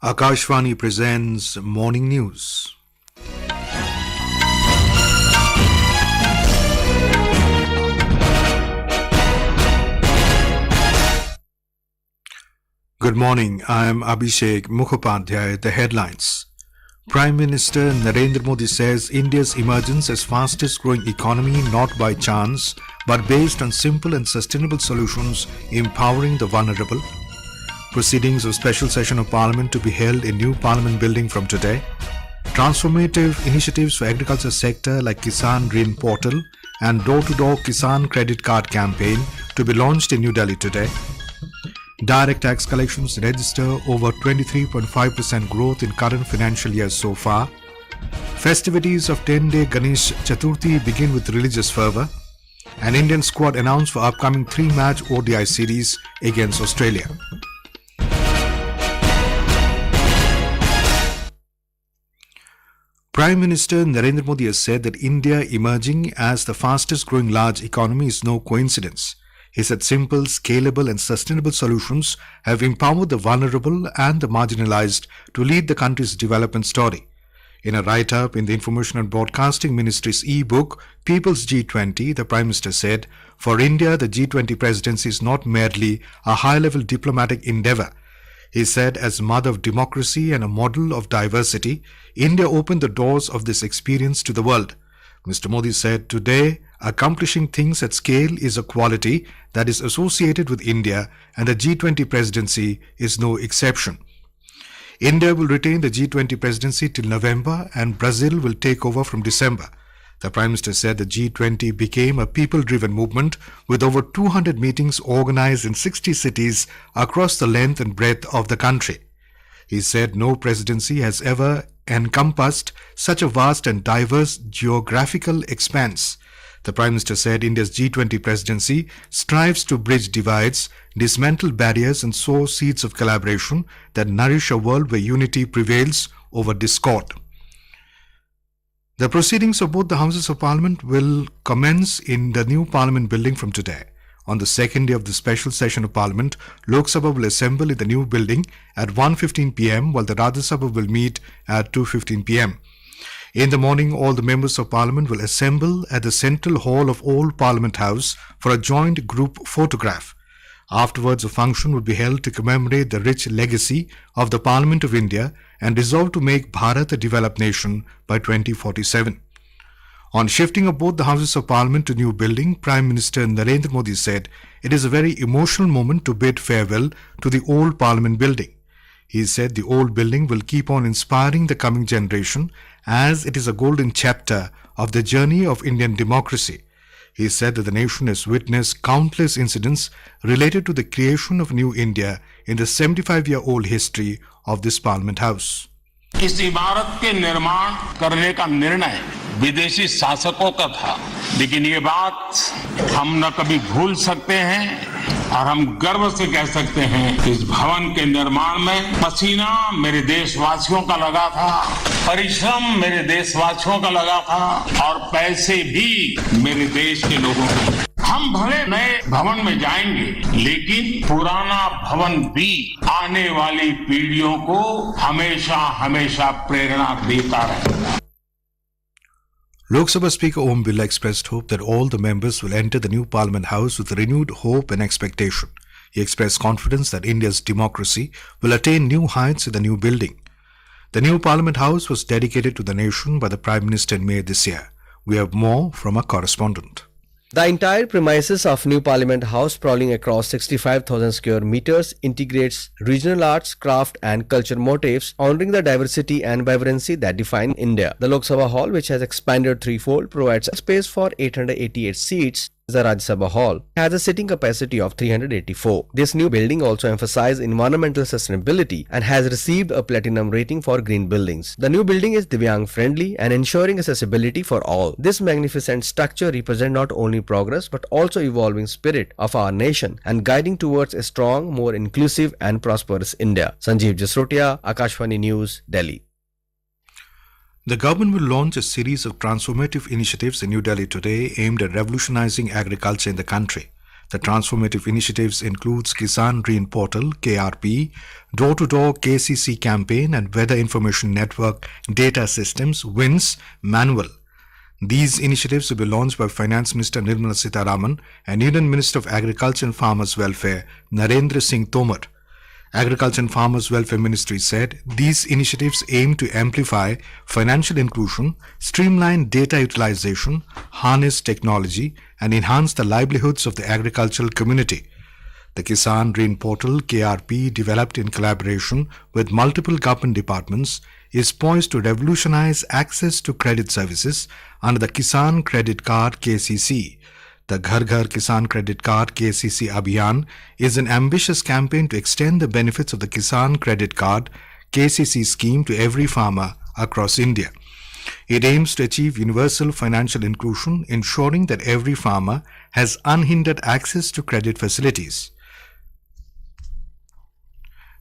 Akashvani presents Morning News. Good morning, I am Abhishek Mukhopadhyay. The headlines. Prime Minister Narendra Modi says India's emergence as fastest growing economy not by chance but based on simple and sustainable solutions empowering the vulnerable. Proceedings of special session of Parliament to be held in new Parliament building from today. Transformative initiatives for agriculture sector like Kisan Rin Portal and door-to-door Kisan credit card campaign to be launched in New Delhi today. Direct tax collections register over 23.5% growth in current financial year so far. Festivities of 10-day Ganesh Chaturthi begin with religious fervour. An Indian squad announced for upcoming 3-match ODI series against Australia. Prime Minister Narendra Modi has said that India emerging as the fastest growing large economy is no coincidence. He said simple, scalable and sustainable solutions have empowered the vulnerable and the marginalized to lead the country's development story. In a write-up in the Information and Broadcasting Ministry's e-book, People's G20, the Prime Minister said, for India, the G20 presidency is not merely a high-level diplomatic endeavor. He said, as mother of democracy and a model of diversity, India opened the doors of this experience to the world. Mr. Modi said, today, accomplishing things at scale is a quality that is associated with India, and the G20 presidency is no exception. India will retain the G20 presidency till November and Brazil will take over from December. The Prime Minister said the G20 became a people-driven movement with over 200 meetings organized in 60 cities across the length and breadth of the country. He said no presidency has ever encompassed such a vast and diverse geographical expanse. The Prime Minister said India's G20 presidency strives to bridge divides, dismantle barriers and sow seeds of collaboration that nourish a world where unity prevails over discord. The proceedings of both the Houses of Parliament will commence in the new Parliament building from today. On the second day of the special session of Parliament, Lok Sabha will assemble in the new building at 1:15 p.m. while the Rajya Sabha will meet at 2:15 p.m. In the morning, all the members of Parliament will assemble at the central hall of Old Parliament House for a joint group photograph. Afterwards, a function will be held to commemorate the rich legacy of the Parliament of India and resolve to make Bharat a developed nation by 2047. On shifting of both the Houses of Parliament to new building, Prime Minister Narendra Modi said it is a very emotional moment to bid farewell to the old Parliament building. He said the old building will keep on inspiring the coming generation as it is a golden chapter of the journey of Indian democracy. He said that the nation has witnessed countless incidents related to the creation of New India in the 75-year-old history of this Parliament House. इस इमारत के निर्माण करने का निर्णय विदेशी शासकों का था, लेकिन ये बात हम न कभी भूल सकते हैं और हम गर्व से कह सकते हैं कि इस भवन के निर्माण में पसीना मेरे देशवासियों का लगा था, परिश्रम मेरे देशवासियों का लगा था और पैसे भी मेरे देश के लोगों के। हम भले नए भवन में जाएंगे, लेकिन पुराना भवन भी आने वाली पीढ़ियों को हमेशा हमेशा प्रेरणा देता रहेगा. Lok Sabha Speaker Om Birla expressed hope that all the members will enter the new Parliament House with renewed hope and expectation. He expressed confidence that India's democracy will attain new heights in the new building. The new Parliament House was dedicated to the nation by the Prime Minister in May this year. We have more from our correspondent. The entire premises of New Parliament House, sprawling across 65,000 square meters, integrates regional arts, craft and culture motifs, honoring the diversity and vibrancy that define India. The Lok Sabha Hall, which has expanded threefold, provides space for 888 seats. The Rajya Sabha Hall has a sitting capacity of 384. This new building also emphasizes environmental sustainability and has received a platinum rating for green buildings. The new building is Divyang friendly and ensuring accessibility for all. This magnificent structure represents not only progress but also evolving spirit of our nation and guiding towards a strong, more inclusive and prosperous India. Sanjeev Jasrotia, Akashvani News, Delhi. The government will launch a series of transformative initiatives in New Delhi today aimed at revolutionizing agriculture in the country. The transformative initiatives includes Kisan Green Portal (KRP), door-to-door KCC campaign and Weather Information Network Data Systems (WINS) manual. These initiatives will be launched by Finance Minister Nirmala Sitharaman and Union Minister of Agriculture and Farmers Welfare Narendra Singh Tomar. Agriculture and Farmers Welfare Ministry said these initiatives aim to amplify financial inclusion, streamline data utilization, harness technology, and enhance the livelihoods of the agricultural community. The Kisan Green Portal (KRP), developed in collaboration with multiple government departments, is poised to revolutionize access to credit services under the Kisan Credit Card (KCC). The Ghar Ghar Kisan Credit Card (KCC) Abhiyan is an ambitious campaign to extend the benefits of the Kisan Credit Card (KCC) scheme to every farmer across India. It aims to achieve universal financial inclusion, ensuring that every farmer has unhindered access to credit facilities.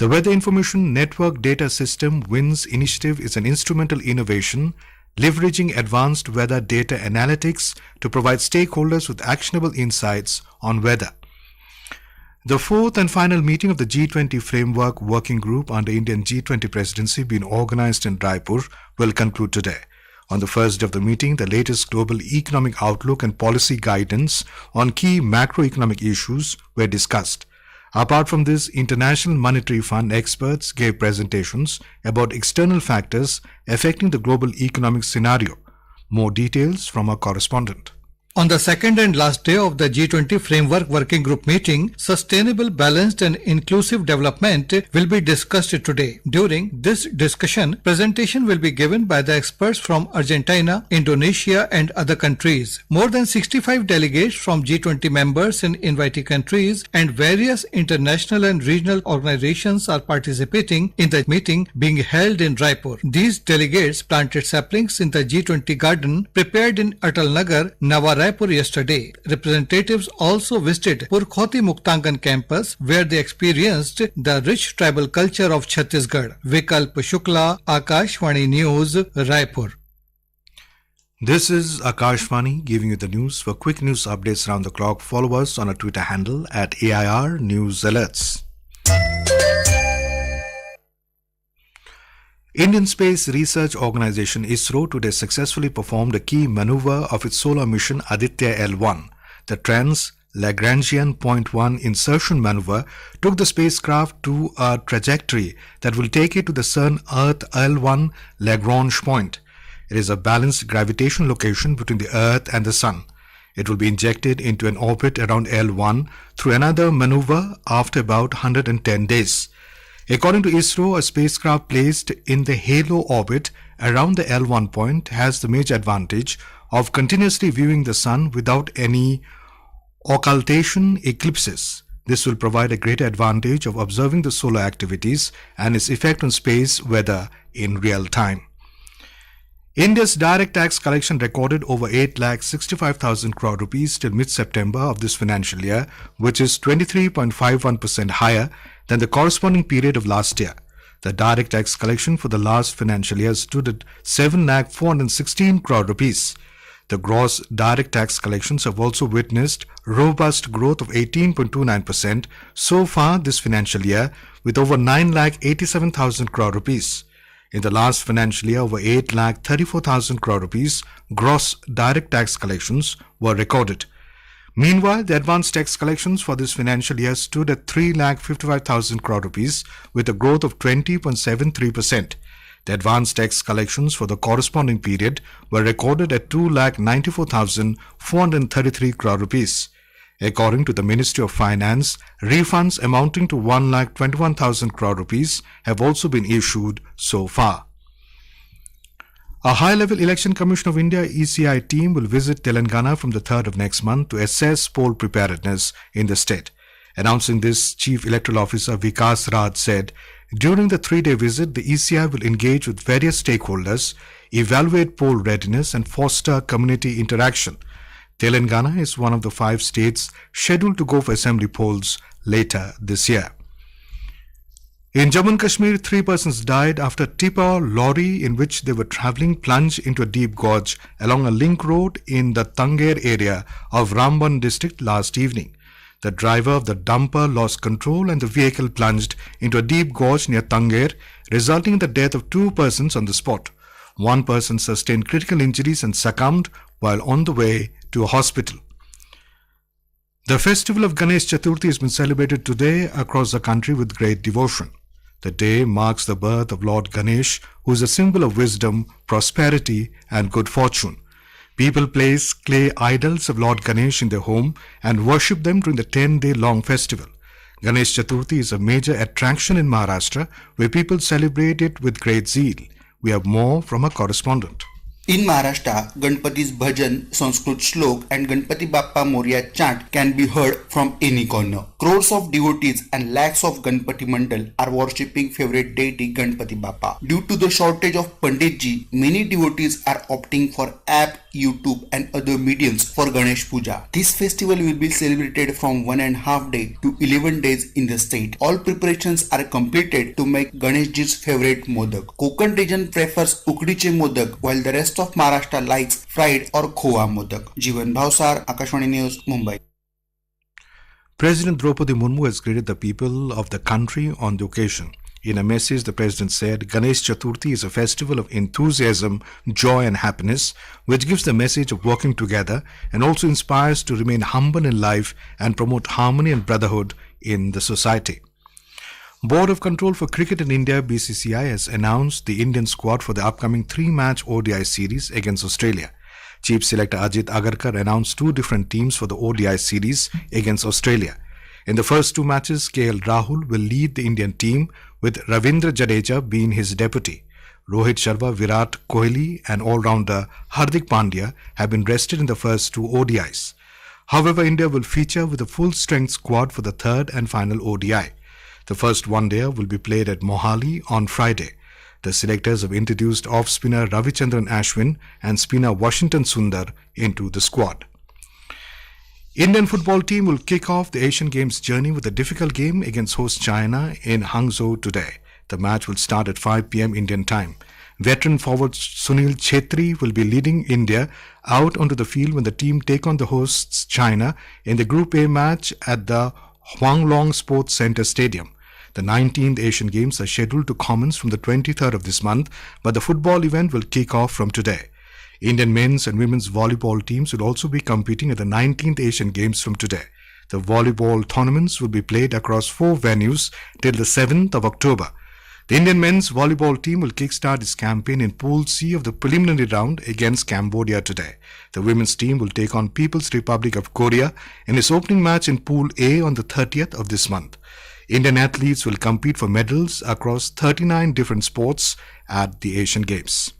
The Weather Information Network Data System (WINS) initiative is an instrumental innovation leveraging advanced weather data analytics to provide stakeholders with actionable insights on weather. The fourth and final meeting of the G20 Framework Working Group under Indian G20 presidency being organized in Raipur will conclude today. On the first day of the meeting, the latest global economic outlook and policy guidance on key macroeconomic issues were discussed. Apart from this, International Monetary Fund experts gave presentations about external factors affecting the global economic scenario. More details from our correspondent. On the second and last day of the G20 Framework Working Group meeting, sustainable, balanced and inclusive development will be discussed today. During this discussion, presentation will be given by the experts from Argentina, Indonesia and other countries. More than 65 delegates from G20 members and invitee countries and various international and regional organizations are participating in the meeting being held in Raipur. These delegates planted saplings in the G20 garden prepared in Atal Nagar, Raipur yesterday. Representatives also visited Purkhoti Muktangan campus where they experienced the rich tribal culture of Chhattisgarh. Vikalp Shukla, Akashvani News, Raipur. This is Akashvani giving you the news. For quick news updates around the clock, follow us on our Twitter handle at AIR News Alerts. Indian Space Research Organisation ISRO today successfully performed a key maneuver of its solar mission Aditya L1. The Trans-Lagrangian Point 1 insertion maneuver took the spacecraft to a trajectory that will take it to the Sun-Earth L1 Lagrange point. It is a balanced gravitational location between the Earth and the Sun. It will be injected into an orbit around L1 through another maneuver after about 110 days. According to ISRO, a spacecraft placed in the halo orbit around the L1 point has the major advantage of continuously viewing the Sun without any occultation eclipses. This will provide a greater advantage of observing the solar activities and its effect on space weather in real time. India's direct tax collection recorded over 8,65,000 crore rupees till mid-September of this financial year, which is 23.51% higher than the corresponding period of last year. The direct tax collection for the last financial year stood at 7,416 crore rupees. The gross direct tax collections have also witnessed robust growth of 18.29% so far this financial year, with over 9,87,000 crore rupees. In the last financial year, over 8,34,000 crore rupees gross direct tax collections were recorded. Meanwhile, the advance tax collections for this financial year stood at 3,55,000 crore rupees with a growth of 20.73%. The advance tax collections for the corresponding period were recorded at 2,94,433 crore rupees. According to the Ministry of Finance, refunds amounting to 1,21,000 crore rupees have also been issued so far. A high-level Election Commission of India ECI team will visit Telangana from the 3rd of next month to assess poll preparedness in the state. Announcing this, Chief Electoral Officer Vikas Raj said, during the 3-day visit, the ECI will engage with various stakeholders, evaluate poll readiness and foster community interaction. Telangana is one of the 5 states scheduled to go for assembly polls later this year. In Jammu and Kashmir, 3 persons died after a tipper lorry in which they were travelling plunged into a deep gorge along a link road in the Tanger area of Ramban district last evening. The driver of the dumper lost control and the vehicle plunged into a deep gorge near Tanger, resulting in the death of 2 persons on the spot. 1 person sustained critical injuries and succumbed while on the way to a hospital. The festival of Ganesh Chaturthi has been celebrated today across the country with great devotion. The day marks the birth of Lord Ganesh, who is a symbol of wisdom, prosperity and good fortune. People place clay idols of Lord Ganesh in their home and worship them during the 10-day-long festival. Ganesh Chaturthi is a major attraction in Maharashtra, where people celebrate it with great zeal. We have more from our correspondent. In Maharashtra, Ganpati's bhajan, Sanskrit shlok and Ganpati Bappa Moria chant can be heard from any corner. Crores of devotees and lakhs of Ganpati Mandal are worshipping favorite deity Ganpati Bappa. Due to the shortage of Panditji, many devotees are opting for app, YouTube and other mediums for Ganesh Puja. This festival will be celebrated from 1.5 days to 11 days in the state. All preparations are completed to make Ganeshji's favorite modak. Konkan region prefers ukdiche modak, while the rest of Maharashtra likes fried or khoa modak. Jeevan Bhavsar, Akashvani News, Mumbai. President Draupadi Murmu has greeted the people of the country on the occasion. In a message, the President said, Ganesh Chaturthi is a festival of enthusiasm, joy and happiness, which gives the message of working together and also inspires to remain humble in life and promote harmony and brotherhood in the society. Board of Control for Cricket in India, BCCI, has announced the Indian squad for the upcoming 3-match ODI series against Australia. Chief Selector Ajit Agarkar announced 2 different teams for the ODI series against Australia. In the first 2 matches, KL Rahul will lead the Indian team, with Ravindra Jadeja being his deputy. Rohit Sharma, Virat Kohli and all-rounder Hardik Pandya have been rested in the first 2 ODIs. However, India will feature with a full-strength squad for the third and final ODI. The first one-dayer will be played at Mohali on Friday. The selectors have introduced off-spinner Ravichandran Ashwin and spinner Washington Sundar into the squad. Indian football team will kick off the Asian Games journey with a difficult game against host China in Hangzhou today. The match will start at 5 p.m. Indian time. Veteran forward Sunil Chhetri will be leading India out onto the field when the team take on the hosts China in the Group A match at the Huanglong Sports Center Stadium. The 19th Asian Games are scheduled to commence from the 23rd of this month, but the football event will kick off from today. Indian men's and women's volleyball teams will also be competing at the 19th Asian Games from today. The volleyball tournaments will be played across 4 venues till the 7th of October. The Indian men's volleyball team will kickstart its campaign in Pool C of the preliminary round against Cambodia today. The women's team will take on People's Republic of Korea in its opening match in Pool A on the 30th of this month. Indian athletes will compete for medals across 39 different sports at the Asian Games.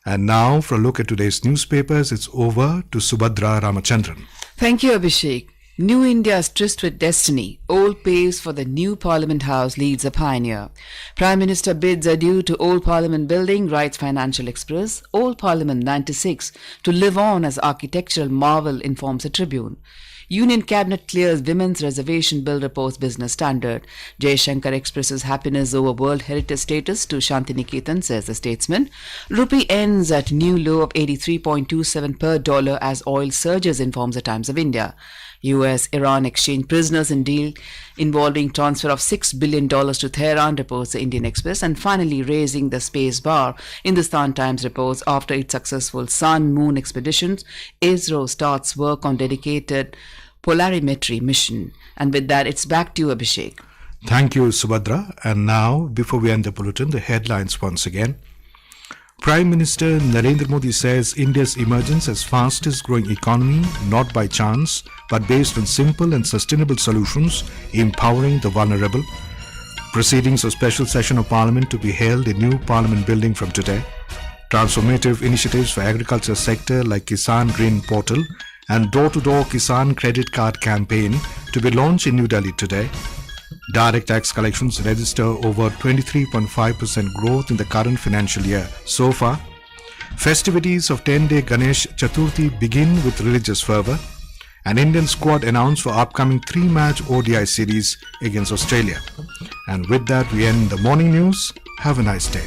And now, for a look at today's newspapers, it's over to Subhadra Ramachandran. Thank you, Abhishek. New India's tryst with destiny. Old paves for the new Parliament House leads a pioneer. Prime Minister bids adieu to Old Parliament building, writes Financial Express. Old Parliament 96 to live on as architectural marvel, informs a Tribune. Union Cabinet clears Women's Reservation Bill, reports Business Standard. Jay Shankar expresses happiness over World Heritage status to Shantiniketan, says the Statesman. Rupee ends at new low of 83.27 per dollar as oil surges, informs the Times of India. US-Iran exchange prisoners in deal involving transfer of $6 billion to Tehran, reports the Indian Express. And finally, raising the space bar, Hindustan Times reports after its successful Sun-Moon expeditions, ISRO starts work on dedicated polarimetry mission. And with that, it's back to you, Abhishek. Thank you, Subhadra. And now, before we end the bulletin, the headlines once again. Prime Minister Narendra Modi says India's emergence as fastest growing economy, not by chance, but based on simple and sustainable solutions, empowering the vulnerable. Proceedings of special session of Parliament to be held in new Parliament building from today. Transformative initiatives for agriculture sector like Kisan Green Portal and door-to-door Kisan credit card campaign to be launched in New Delhi today. Direct tax collections register over 23.5% growth in the current financial year so far. Festivities of 10-day Ganesh Chaturthi begin with religious fervour. An Indian squad announced for upcoming 3-match ODI series against Australia. And with that, we end the morning news. Have a nice day.